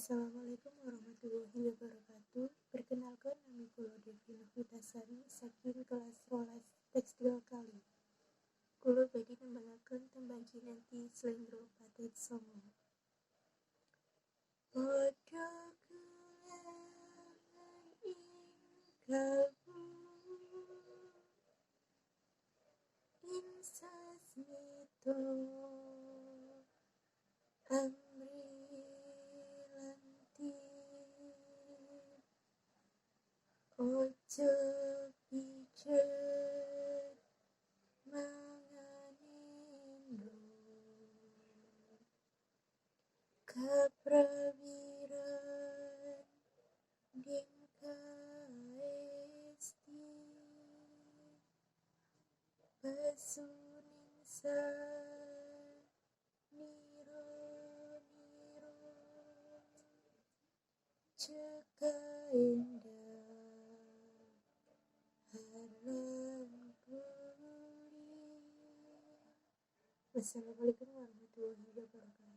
Assalamualaikum warahmatullahi wabarakatuh. Perkenalkan, nama kula Devi Novitasari saking kelas 12 tekstil kali. Kula badhe nembangake tembang kinanti Slendro Patet Songo. Padha kulahan ing kalbu insasmito amri ojo pijet manganindo kaprawiran ning kaesti basuning saniro ceka endah halam puri. Wassalamualaikum warahmatullahi wabarakatuh.